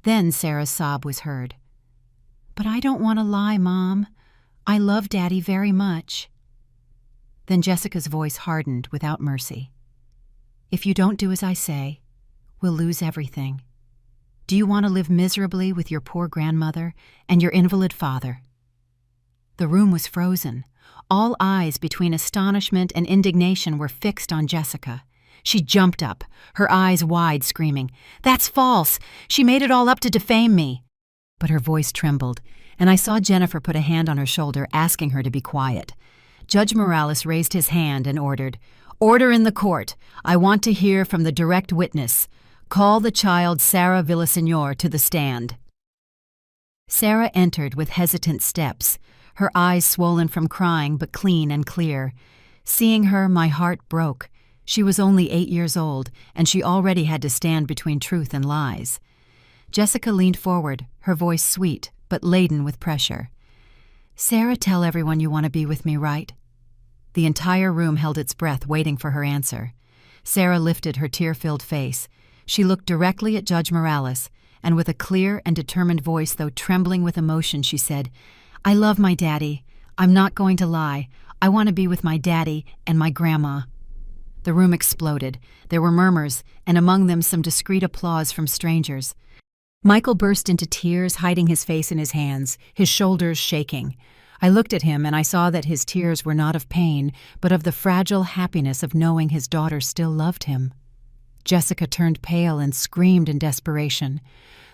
Then Sarah's sob was heard. "But I don't want to lie, Mom. I love Daddy very much." Then Jessica's voice hardened without mercy. "If you don't do as I say, we'll lose everything. Do you want to live miserably with your poor grandmother and your invalid father?" The room was frozen. All eyes between astonishment and indignation were fixed on Jessica. She jumped up, her eyes wide, screaming, "That's false! She made it all up to defame me!" But her voice trembled, and I saw Jennifer put a hand on her shoulder, asking her to be quiet. Judge Morales raised his hand and ordered, "Order in the court. I want to hear from the direct witness. Call the child Sarah Villaseñor to the stand." Sarah entered with hesitant steps, her eyes swollen from crying but clean and clear. Seeing her, my heart broke. She was only 8 years old, and she already had to stand between truth and lies. Jessica leaned forward, her voice sweet but laden with pressure. "Sarah, tell everyone you want to be with me, right?" The entire room held its breath, waiting for her answer. Sarah lifted her tear-filled face. She looked directly at Judge Morales, and with a clear and determined voice, though trembling with emotion, she said, "I love my daddy. I'm not going to lie. I want to be with my daddy and my grandma." The room exploded. There were murmurs, and among them some discreet applause from strangers. Michael burst into tears, hiding his face in his hands, his shoulders shaking. I looked at him and I saw that his tears were not of pain, but of the fragile happiness of knowing his daughter still loved him. Jessica turned pale and screamed in desperation.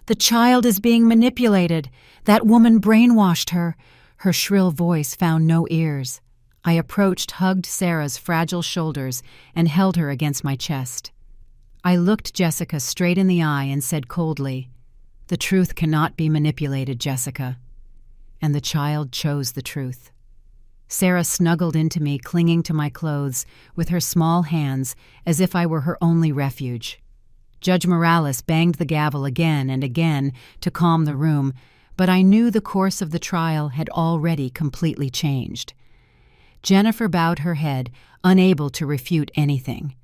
"The child is being manipulated. That woman brainwashed her." Her shrill voice found no ears. I approached, hugged Sarah's fragile shoulders, and held her against my chest. I looked Jessica straight in the eye and said coldly, "The truth cannot be manipulated, Jessica." And the child chose the truth. Sarah snuggled into me, clinging to my clothes with her small hands as if I were her only refuge. Judge Morales banged the gavel again and again to calm the room, but I knew the course of the trial had already completely changed. Jennifer bowed her head, unable to refute anything.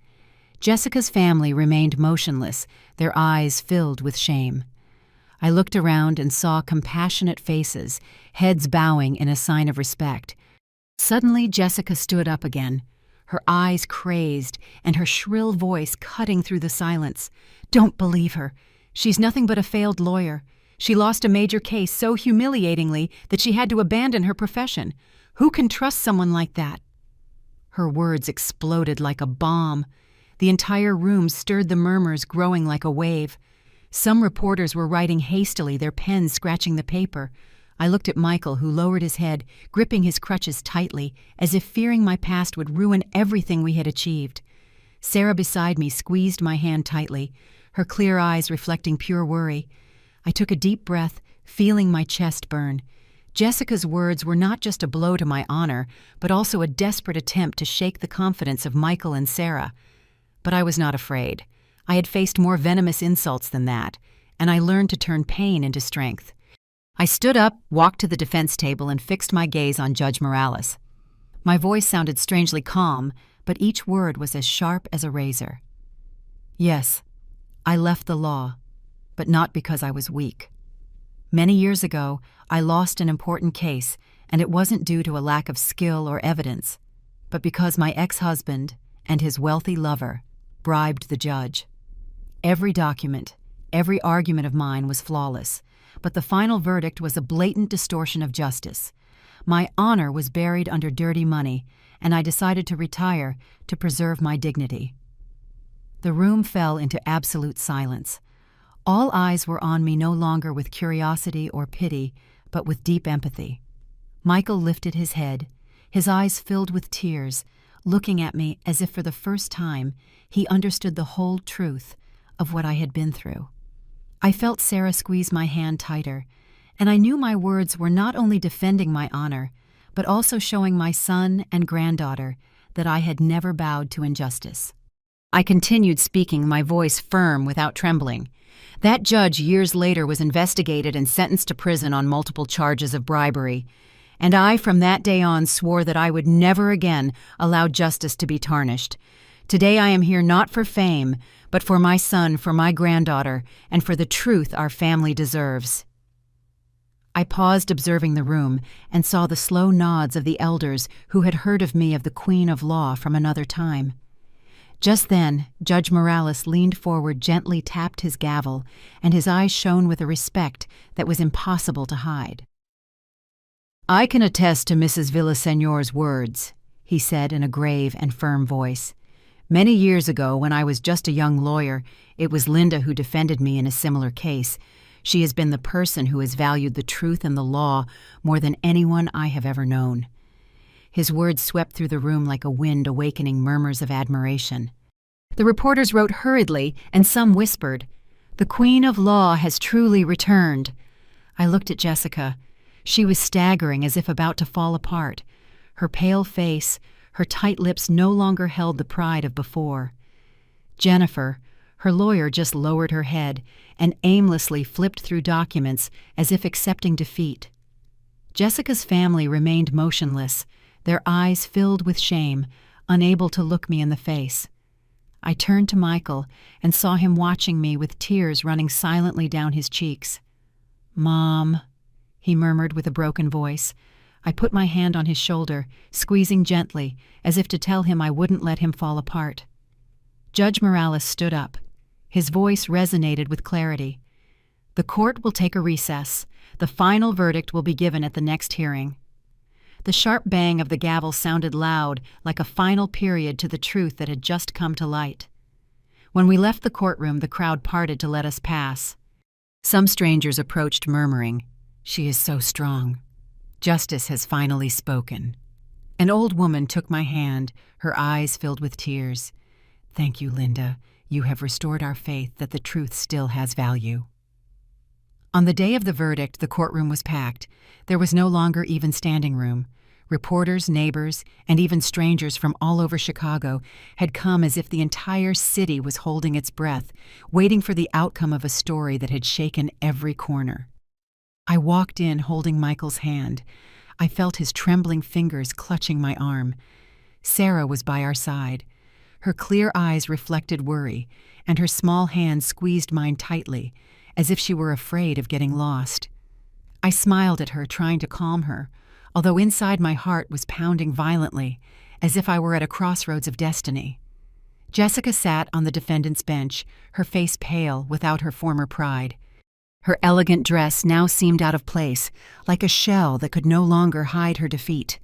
Jessica's family remained motionless, their eyes filled with shame. I looked around and saw compassionate faces, heads bowing in a sign of respect. Suddenly, Jessica stood up again, her eyes crazed and her shrill voice cutting through the silence. "Don't believe her. She's nothing but a failed lawyer. She lost a major case so humiliatingly that she had to abandon her profession. Who can trust someone like that?" Her words exploded like a bomb. The entire room stirred, the murmurs growing like a wave. Some reporters were writing hastily, their pens scratching the paper. I looked at Michael, who lowered his head, gripping his crutches tightly, as if fearing my past would ruin everything we had achieved. Sarah beside me squeezed my hand tightly, her clear eyes reflecting pure worry. I took a deep breath, feeling my chest burn. Jessica's words were not just a blow to my honor, but also a desperate attempt to shake the confidence of Michael and Sarah. But I was not afraid. I had faced more venomous insults than that, and I learned to turn pain into strength. I stood up, walked to the defense table, and fixed my gaze on Judge Morales. My voice sounded strangely calm, but each word was as sharp as a razor. Yes, I left the law, but not because I was weak. Many years ago, I lost an important case, and it wasn't due to a lack of skill or evidence, but because my ex-husband and his wealthy lover bribed the judge. Every document, every argument of mine was flawless, but the final verdict was a blatant distortion of justice. My honor was buried under dirty money, and I decided to retire to preserve my dignity. The room fell into absolute silence. All eyes were on me, no longer with curiosity or pity, but with deep empathy. Michael lifted his head, his eyes filled with tears, looking at me as if for the first time he understood the whole truth of what I had been through. I felt Sarah squeeze my hand tighter, and I knew my words were not only defending my honor, but also showing my son and granddaughter that I had never bowed to injustice. I continued speaking, my voice firm without trembling. That judge years later was investigated and sentenced to prison on multiple charges of bribery, and I from that day on swore that I would never again allow justice to be tarnished. Today I am here not for fame, but for my son, for my granddaughter, and for the truth our family deserves. I paused, observing the room, and saw the slow nods of the elders who had heard of me, of the Queen of Law, from another time. Just then, Judge Morales leaned forward, gently tapped his gavel, and his eyes shone with a respect that was impossible to hide. "I can attest to Mrs. Villaseñor's words," he said in a grave and firm voice. "Many years ago, when I was just a young lawyer, it was Linda who defended me in a similar case. She has been the person who has valued the truth and the law more than anyone I have ever known." His words swept through the room like a wind, awakening murmurs of admiration. The reporters wrote hurriedly, and some whispered, "The Queen of Law has truly returned." I looked at Jessica. She was staggering, as if about to fall apart. Her pale face, her tight lips no longer held the pride of before. Jennifer, her lawyer, just lowered her head and aimlessly flipped through documents as if accepting defeat. Jessica's family remained motionless, their eyes filled with shame, unable to look me in the face. I turned to Michael and saw him watching me with tears running silently down his cheeks. "Mom," he murmured with a broken voice, I put my hand on his shoulder, squeezing gently, as if to tell him I wouldn't let him fall apart. Judge Morales stood up. His voice resonated with clarity. "The court will take a recess. The final verdict will be given at the next hearing." The sharp bang of the gavel sounded loud, like a final period to the truth that had just come to light. When we left the courtroom, the crowd parted to let us pass. Some strangers approached murmuring, "She is so strong. Justice has finally spoken." An old woman took my hand, her eyes filled with tears. "Thank you, Linda. You have restored our faith that the truth still has value." On the day of the verdict, the courtroom was packed. There was no longer even standing room. Reporters, neighbors, and even strangers from all over Chicago had come as if the entire city was holding its breath, waiting for the outcome of a story that had shaken every corner. I walked in holding Michael's hand. I felt his trembling fingers clutching my arm. Sarah was by our side. Her clear eyes reflected worry, and her small hand squeezed mine tightly, as if she were afraid of getting lost. I smiled at her, trying to calm her, although inside my heart was pounding violently, as if I were at a crossroads of destiny. Jessica sat on the defendant's bench, her face pale without her former pride. Her elegant dress now seemed out of place, like a shell that could no longer hide her defeat.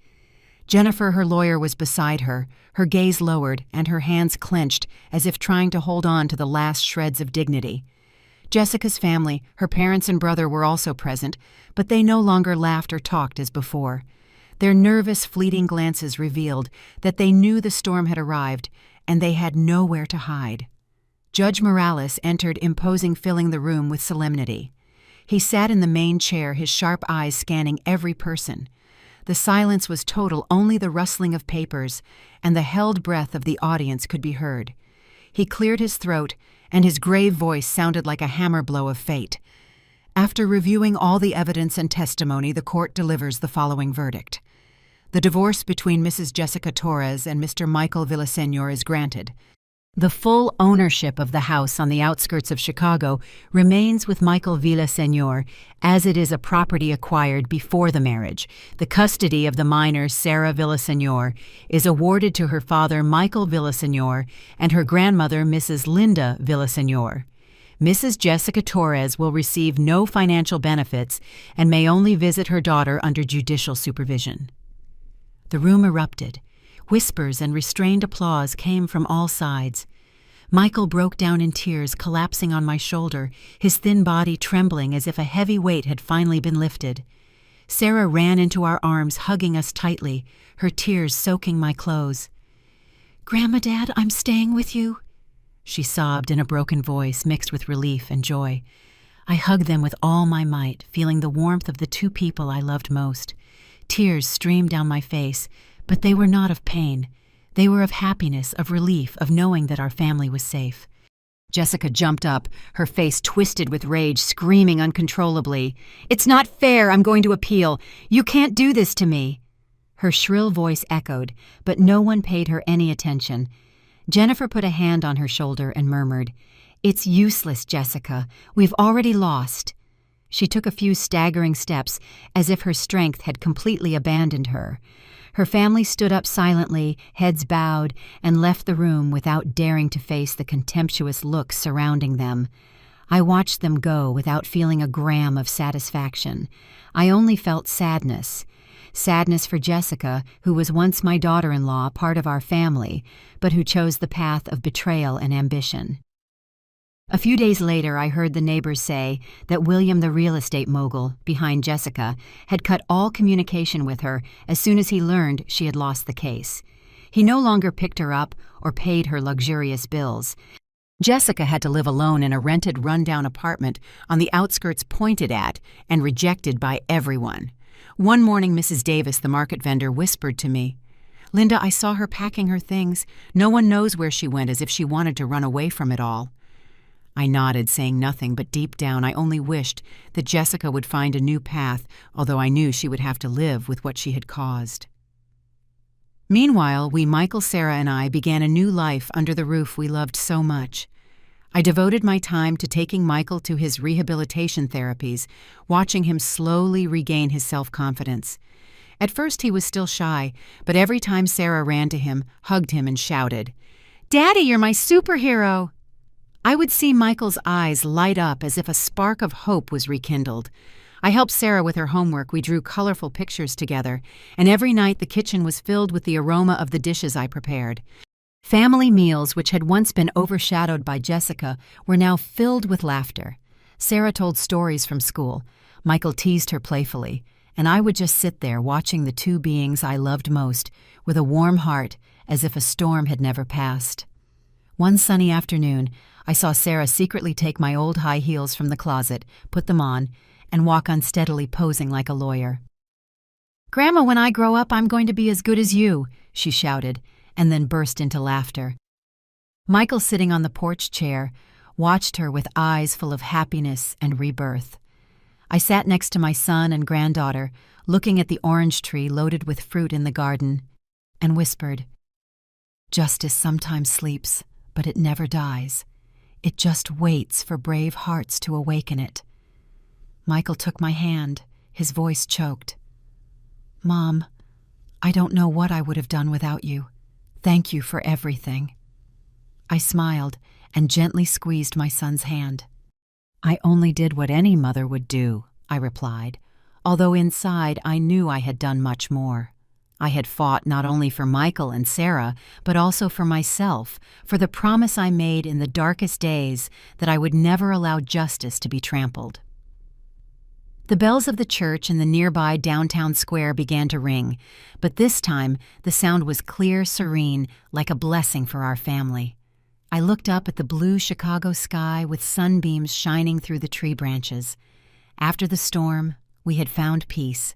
Jennifer, her lawyer, was beside her, her gaze lowered and her hands clenched as if trying to hold on to the last shreds of dignity. Jessica's family, her parents and brother, were also present, but they no longer laughed or talked as before. Their nervous, fleeting glances revealed that they knew the storm had arrived, and they had nowhere to hide. Judge Morales entered, imposing, filling the room with solemnity. He sat in the main chair, his sharp eyes scanning every person. The silence was total, only the rustling of papers and the held breath of the audience could be heard. He cleared his throat, and his grave voice sounded like a hammer blow of fate. After reviewing all the evidence and testimony, the court delivers the following verdict. The divorce between Mrs. Jessica Torres and Mr. Michael Villaseñor is granted. The full ownership of the house on the outskirts of Chicago remains with Michael Villaseñor, as it is a property acquired before the marriage. The custody of the minor, Sarah Villaseñor, is awarded to her father, Michael Villaseñor, and her grandmother, Mrs. Linda Villaseñor. Mrs. Jessica Torres will receive no financial benefits and may only visit her daughter under judicial supervision. The room erupted. Whispers and restrained applause came from all sides. Michael broke down in tears, collapsing on my shoulder, his thin body trembling as if a heavy weight had finally been lifted. Sarah ran into our arms, hugging us tightly, her tears soaking my clothes. "Grandma, Dad, I'm staying with you," she sobbed in a broken voice mixed with relief and joy. I hugged them with all my might, feeling the warmth of the two people I loved most. Tears streamed down my face, but they were not of pain. They were of happiness, of relief, of knowing that our family was safe. Jessica jumped up, her face twisted with rage, screaming uncontrollably. "It's not fair! I'm going to appeal! You can't do this to me!" Her shrill voice echoed, but no one paid her any attention. Jennifer put a hand on her shoulder and murmured, "It's useless, Jessica. We've already lost." She took a few staggering steps, as if her strength had completely abandoned her. Her family stood up silently, heads bowed, and left the room without daring to face the contemptuous looks surrounding them. I watched them go without feeling a gram of satisfaction. I only felt sadness. Sadness for Jessica, who was once my daughter-in-law, part of our family, but who chose the path of betrayal and ambition. A few days later, I heard the neighbors say that William, the real estate mogul behind Jessica, had cut all communication with her as soon as he learned she had lost the case. He no longer picked her up or paid her luxurious bills. Jessica had to live alone in a rented, rundown apartment on the outskirts, pointed at and rejected by everyone. One morning, Mrs. Davis, the market vendor, whispered to me, "Linda, I saw her packing her things. No one knows where she went, as if she wanted to run away from it all." I nodded, saying nothing, but deep down I only wished that Jessica would find a new path, although I knew she would have to live with what she had caused. Meanwhile, Michael, Sarah, and I began a new life under the roof we loved so much. I devoted my time to taking Michael to his rehabilitation therapies, watching him slowly regain his self-confidence. At first he was still shy, but every time Sarah ran to him, hugged him and shouted, "Daddy, you're my superhero!" I would see Michael's eyes light up as if a spark of hope was rekindled. I helped Sarah with her homework. We drew colorful pictures together, and every night the kitchen was filled with the aroma of the dishes I prepared. Family meals, which had once been overshadowed by Jessica, were now filled with laughter. Sarah told stories from school. Michael teased her playfully, and I would just sit there watching the two beings I loved most with a warm heart, as if a storm had never passed. One sunny afternoon, I saw Sarah secretly take my old high heels from the closet, put them on, and walk unsteadily, posing like a lawyer. "Grandma, when I grow up, I'm going to be as good as you," she shouted, and then burst into laughter. Michael, sitting on the porch chair, watched her with eyes full of happiness and rebirth. I sat next to my son and granddaughter, looking at the orange tree loaded with fruit in the garden, and whispered, "Justice sometimes sleeps, but it never dies. It just waits for brave hearts to awaken it." Michael took my hand, his voice choked. "Mom, I don't know what I would have done without you. Thank you for everything." I smiled and gently squeezed my son's hand. "I only did what any mother would do," I replied, although inside I knew I had done much more. I had fought not only for Michael and Sarah, but also for myself, for the promise I made in the darkest days that I would never allow justice to be trampled. The bells of the church in the nearby downtown square began to ring, but this time the sound was clear, serene, like a blessing for our family. I looked up at the blue Chicago sky with sunbeams shining through the tree branches. After the storm, we had found peace.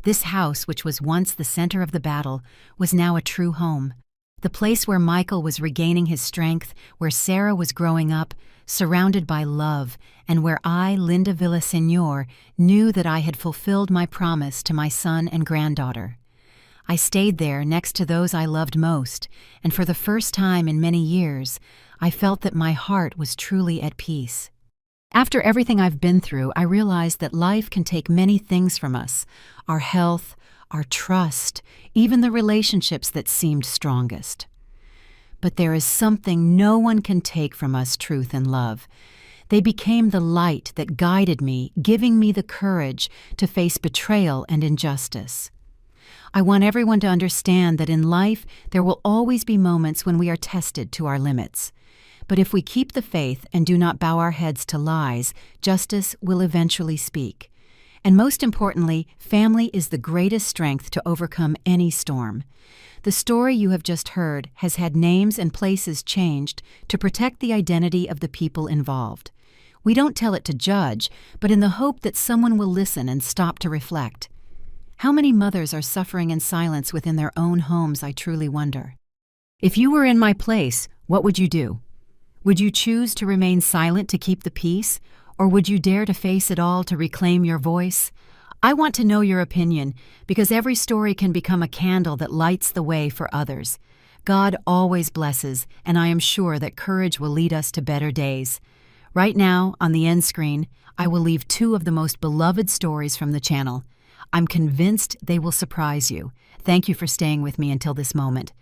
This house, which was once the center of the battle, was now a true home. The place where Michael was regaining his strength, where Sarah was growing up, surrounded by love, and where I, Linda Villaseñor, knew that I had fulfilled my promise to my son and granddaughter. I stayed there next to those I loved most, and for the first time in many years, I felt that my heart was truly at peace. After everything I've been through, I realized that life can take many things from us: our health, our trust, even the relationships that seemed strongest. But there is something no one can take from us: truth and love. They became the light that guided me, giving me the courage to face betrayal and injustice. I want everyone to understand that in life there will always be moments when we are tested to our limits. But if we keep the faith and do not bow our heads to lies, justice will eventually speak. And most importantly, family is the greatest strength to overcome any storm. The story you have just heard has had names and places changed to protect the identity of the people involved. We don't tell it to judge, but in the hope that someone will listen and stop to reflect. How many mothers are suffering in silence within their own homes, I truly wonder. If you were in my place, what would you do? Would you choose to remain silent to keep the peace, or would you dare to face it all to reclaim your voice? I want to know your opinion, because every story can become a candle that lights the way for others. God always blesses, and I am sure that courage will lead us to better days. Right now, on the end screen, I will leave 2 of the most beloved stories from the channel. I'm convinced they will surprise you. Thank you for staying with me until this moment.